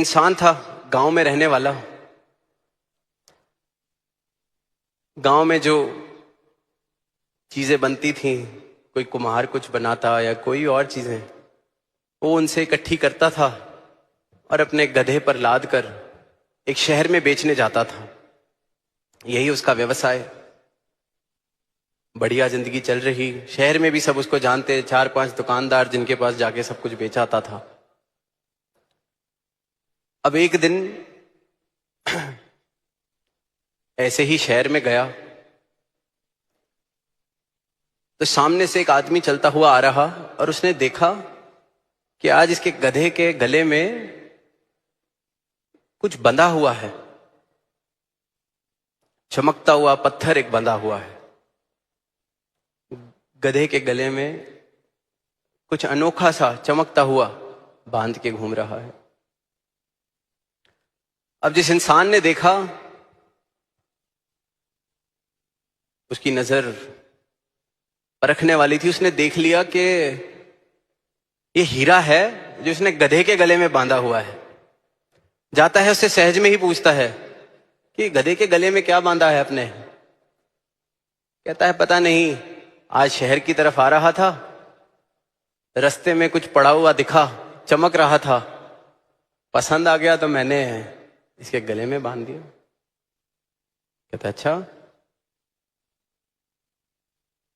इंसान था, गांव में रहने वाला। गांव में जो चीजें बनती थी, कोई कुम्हार कुछ बनाता या कोई और चीजें, वो उनसे इकट्ठी करता था और अपने गधे पर लाद कर एक शहर में बेचने जाता था। यही उसका व्यवसाय। बढ़िया जिंदगी चल रही, शहर में भी सब उसको जानते, 4-5 दुकानदार जिनके पास जाके सब कुछ बेचाता था। अब एक दिन ऐसे ही शहर में गया तो सामने से एक आदमी चलता हुआ आ रहा और उसने देखा कि आज इसके गधे के गले में कुछ बंधा हुआ है। चमकता हुआ पत्थर एक बंधा हुआ है। गधे के गले में कुछ अनोखा सा चमकता हुआ बांध के घूम रहा है। अब जिस इंसान ने देखा, उसकी नजर परखने वाली थी, उसने देख लिया कि ये हीरा है जो उसने गधे के गले में बांधा हुआ है। जाता है, उससे सहज में ही पूछता है कि गधे के गले में क्या बांधा है अपने। कहता है पता नहीं, आज शहर की तरफ आ रहा था, रास्ते में कुछ पड़ा हुआ दिखा, चमक रहा था, पसंद आ गया तो मैंने इसके गले में बांध दिया। कहता अच्छा,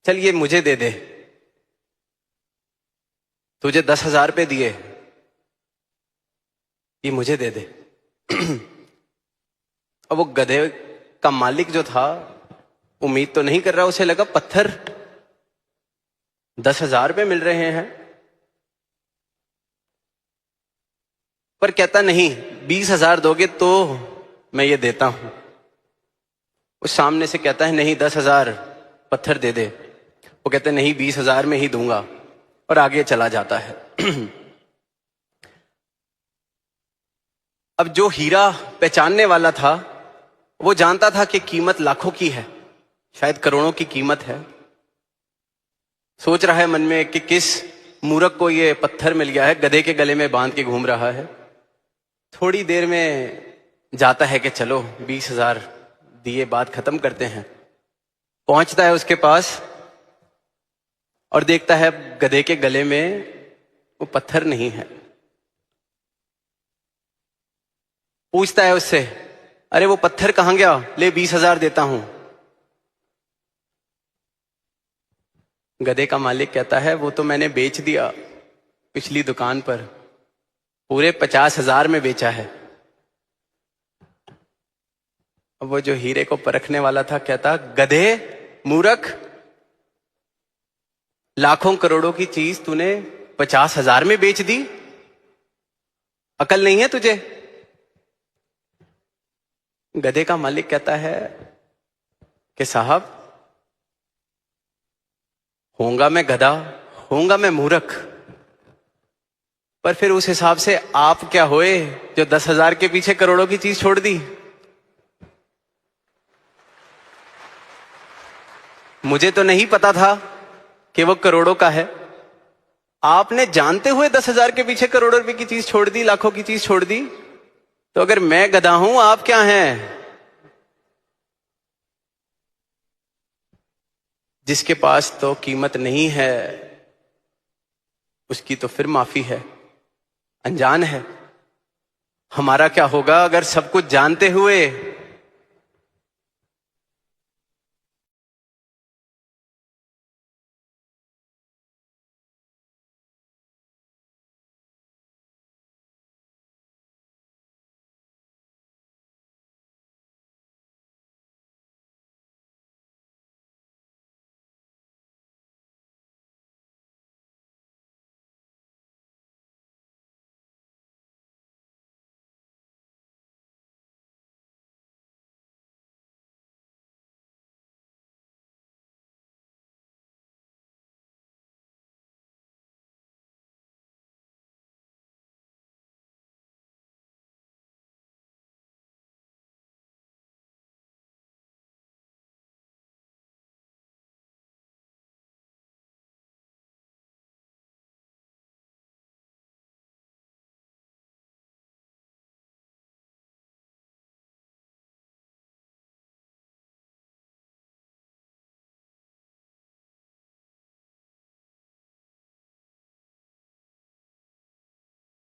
चल ये मुझे दे दे, तुझे 10,000 रुपये दिए, ये मुझे दे दे। अब वो गधे का मालिक जो था, उम्मीद तो नहीं कर रहा, उसे लगा पत्थर 10,000 रुपये मिल रहे हैं, पर कहता नहीं, 20,000 दोगे तो मैं ये देता हूं। उस सामने से कहता है नहीं, 10,000 पत्थर दे दे। वो कहते नहीं, 20,000 में ही दूंगा, और आगे चला जाता है। अब जो हीरा पहचानने वाला था, वो जानता था कि कीमत लाखों की है, शायद करोड़ों की कीमत है। सोच रहा है मन में कि किस मूर्ख को ये पत्थर मिल गया है, गधे के गले में बांध के घूम रहा है। थोड़ी देर में जाता है कि चलो 20,000 दिए, बात खत्म करते हैं। पहुंचता है उसके पास और देखता है गधे के गले में वो पत्थर नहीं है। पूछता है उससे, अरे वो पत्थर कहां गया, ले 20,000 देता हूं। गधे का मालिक कहता है वो तो मैंने बेच दिया पिछली दुकान पर, पूरे 50,000 में बेचा है। अब वो जो हीरे को परखने वाला था कहता, गधे, मूर्ख, लाखों करोड़ों की चीज तूने 50,000 में बेच दी, अकल नहीं है तुझे। गधे का मालिक कहता है कि साहब, होऊंगा मैं गधा, होऊंगा मैं मूर्ख, पर फिर उस हिसाब से आप क्या होए जो 10,000 के पीछे करोड़ों की चीज छोड़ दी। मुझे तो नहीं पता था कि वो करोड़ों का है, आपने जानते हुए 10,000 के पीछे करोड़ों रुपए की चीज छोड़ दी, लाखों की चीज छोड़ दी। तो अगर मैं गधा हूं, आप क्या हैं? जिसके पास तो कीमत नहीं है, उसकी तो फिर माफी है, अनजान है। हमारा क्या होगा अगर सब कुछ जानते हुए